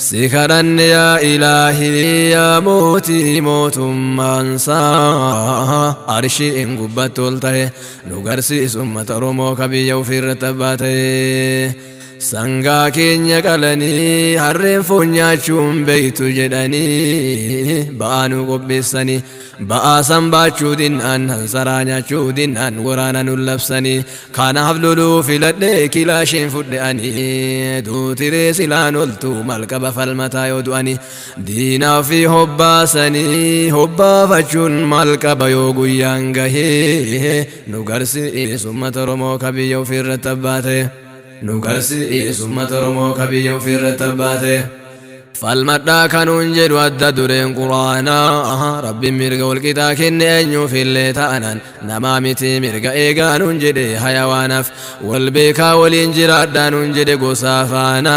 سكرن يا إلهي يا موتي موت مانسا أرشي إن قبت التهي نغرسي سمة رموك بيوفي الرتباتي Sanga keenya qalanii harreen foon nyaachuun beeytu jedhanii ba'aa nu qopheessanii ba'aa san baachuu dinnaan hansaraa nyaachuu dinnaan waraana nu labsanii kanaaf loluu filadhee kilaasheen fudhe'anii duutiree silaan oltu malqaba falmataa yoo du'anii diinaa fi hobbaasanii hobbaafachuun malqaba yoo guyyaan gahee nu garsiisu uummata Oromoo ka biyya ofirratti abbaate نقرسي سمة رموك بيوفي الرتباتي فالمدى كانون جدو الددرين قرانا ربي مرقى والكتا كني أنيو في اللي تأنان نمامتي مرقى إيقانون جدي حيوانف والبيكا والإنجراد دانون جدي قصافانا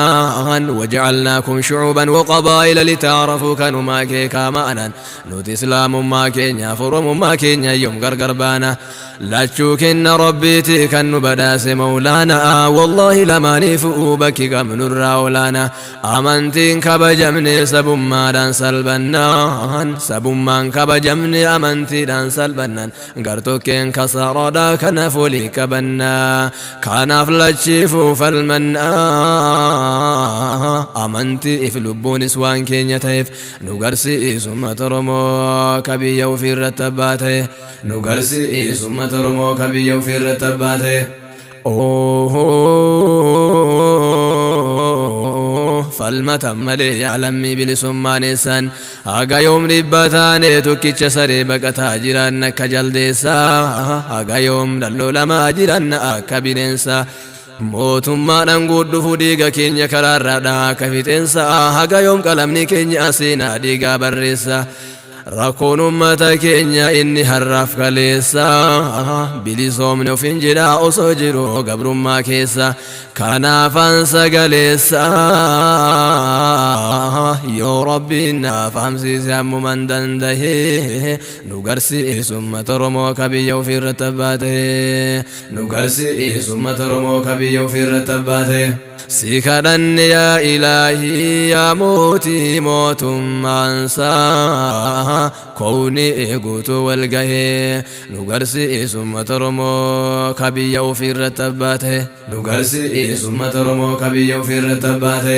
وجعلناكم شعوبا وقبائل لتعرفوا كانوا ما كيكا مانا نوت إسلام ما كينيا فرم ما كينيا يوم قرقربانا لا تشوكن ربيتي كان بداس مولانا والله لما نفؤوبك كم نراولانا أمنتين كبجمني سبما دان سلبنان سبمان كبجمني أمنتي دان سلبنان قرتوكين كسرادا كنفولي كبنا كان فلتشيفو فالمنا أمنتي إفلبون سوان كين يتيف نقرسي سمة رمو كبي يوفي الرتباتي نقرسي سمة رمو كبي يوفي الرتباتي فالمتم ملي يعلمي بلسمان إنسان هاقا يوم ربطاني توكيش سري بقتا جيران كجلديسا هاقا يوم دلو لما جيران أكبرينسا mootummaadhaan guddufuu dhiiga keenya karaarraadhaa kafiteensa haga yoom qalamni keenya aseenaa dhiigaa barreessa rakkoon ummata keenya inni harraaf kaleessa bilisoomni ofin jedhaa osoo jiru gabrummaa keessa kanaafan sagaleessa yoo rabbiin naaf hamsiise ammuman dandahee nu garsiisu uummata Oromoo ka biyya ofirratti abbaate nu garsiisu uummata Oromoo ka biyya ofirratti abbaate si kadhanne yaa Ilaahii yaa mootii mootummaansaa koowni eeguutu wal gahee nu garsiisu uummata Oromoo ka biyya ofirratti abbaate nu garsiisu uummata Oromoo ka biyya ofirratti abbaate